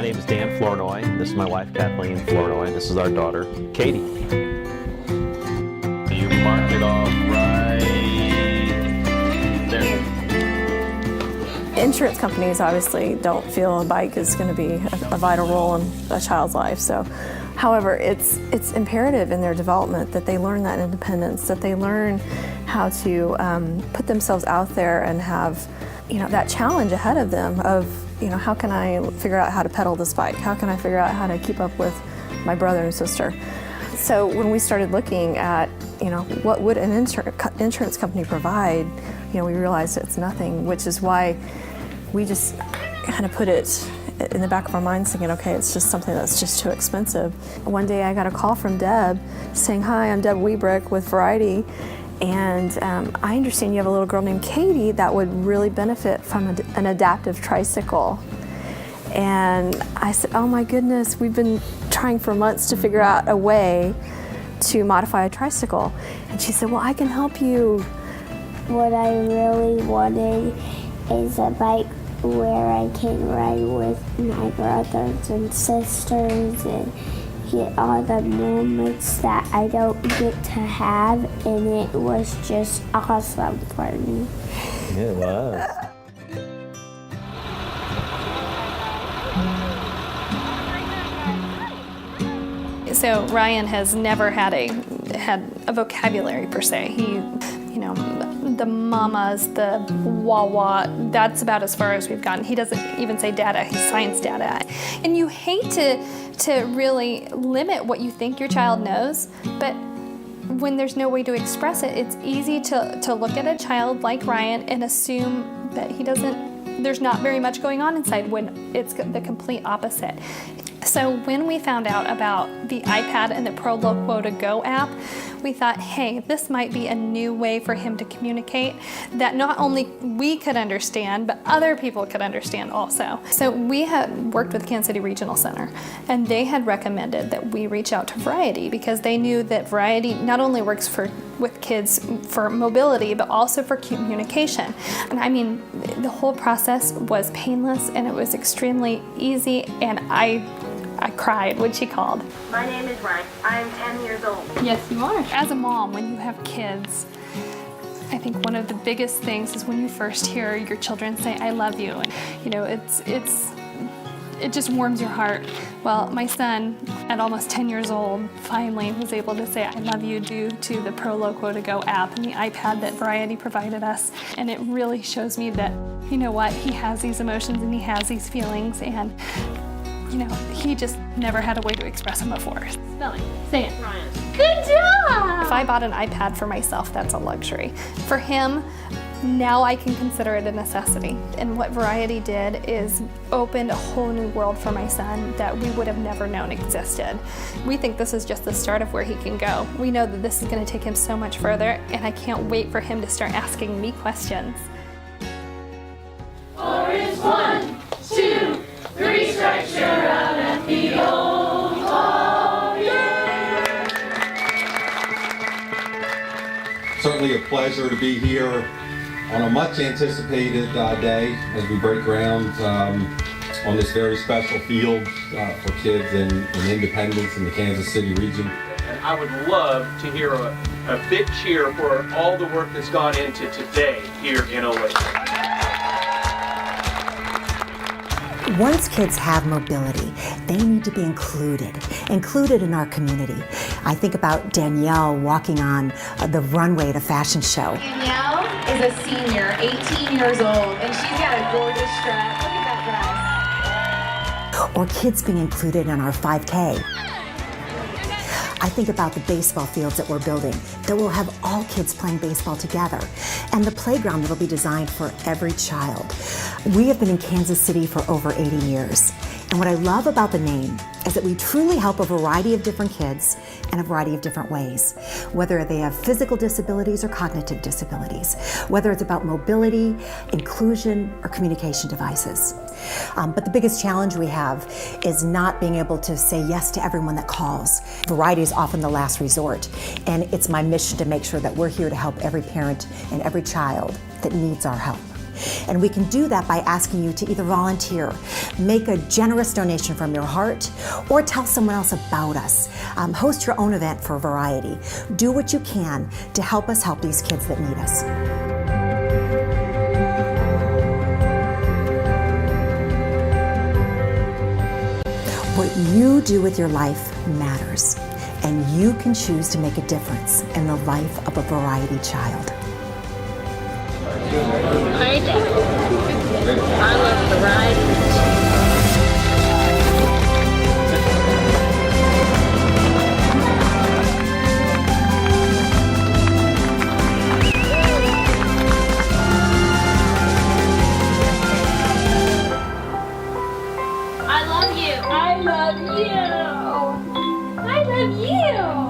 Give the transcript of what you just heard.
name is Dan Flournoy. This is my wife, Kathleen Flournoy. This is our daughter, Katie. You mark it off right there. Insurance companies obviously don't feel a bike is going to be a vital role in a child's life. So, however, it's imperative in their development that they learn that independence, that they learn how to put themselves out there and have, that challenge ahead of them of, how can I figure out how to pedal this bike? How can I figure out how to keep up with my brother and sister? So when we started looking at, what would an insurance company provide, we realized it's nothing, which is why we just kind of put it in the back of our minds thinking, okay, it's just something that's just too expensive. One day I got a call from Deb saying, hi, I'm Deb Webrick with Variety, and I understand you have a little girl named Katie that would really benefit from an adaptive tricycle. And I said, oh my goodness, we've been trying for months to figure out a way to modify a tricycle. And she said, well, I can help you. What I really wanted is a bike where I can ride with my brothers and sisters and get all the moments that I don't get to have, and it was just awesome for me. It was. So Ryan has never had a vocabulary per se. He, the mamas, the wah-wah, that's about as far as we've gotten. He doesn't even say dada, he signs dada. And you hate to really limit what you think your child knows, but when there's no way to express it, it's easy to look at a child like Ryan and assume that there's not very much going on inside when it's the complete opposite. So when we found out about the iPad and the ProLoquo to Go app, we thought, hey, this might be a new way for him to communicate that not only we could understand, but other people could understand also. So we had worked with Kansas City Regional Center, and they had recommended that we reach out to Variety because they knew that Variety not only works with kids for mobility, but also for communication. And I mean, the whole process was painless and it was extremely easy, and I cried when she called. My name is Ryan. I'm 10 years old. Yes, you are. As a mom, when you have kids, I think one of the biggest things is when you first hear your children say, I love you. And, it just warms your heart. Well, my son, at almost 10 years old, finally was able to say I love you due to the ProLoquo to Go app and the iPad that Variety provided us. And it really shows me that, he has these emotions and he has these feelings, and he just never had a way to express them before. Spelling. Say it. Ryan. Good job! If I bought an iPad for myself, that's a luxury. For him, now I can consider it a necessity. And what Variety did is opened a whole new world for my son that we would have never known existed. We think this is just the start of where he can go. We know that this is going to take him so much further, and I can't wait for him to start asking me questions. Orange 1, 2, 3 strikes, you're out at the old hall, yeah. Certainly a pleasure to be here on a much anticipated day as we break ground on this very special field for kids in Independence in the Kansas City region. And I would love to hear a big cheer for all the work that's gone into today here in Olathe. Once kids have mobility, they need to be included in our community. I think about Danielle walking on the runway at a fashion show. Danielle is a senior, 18 years old, and she's got a gorgeous strap. Look at that dress. Or kids being included in our 5K. I think about the baseball fields that we're building, that will have all kids playing baseball together, and the playground that will be designed for every child. We have been in Kansas City for over 80 years, and what I love about the name is that we truly help a variety of different kids in a variety of different ways, whether they have physical disabilities or cognitive disabilities, whether it's about mobility, inclusion, or communication devices. But the biggest challenge we have is not being able to say yes to everyone that calls. Variety is often the last resort, and it's my mission to make sure that we're here to help every parent and every child that needs our help. And we can do that by asking you to either volunteer, make a generous donation from your heart, or tell someone else about us. Host your own event for variety. Do what you can to help us help these kids that need us. What you do with your life matters, and you can choose to make a difference in the life of a variety child. Hi there. I love variety. I love you. I love you. I love you.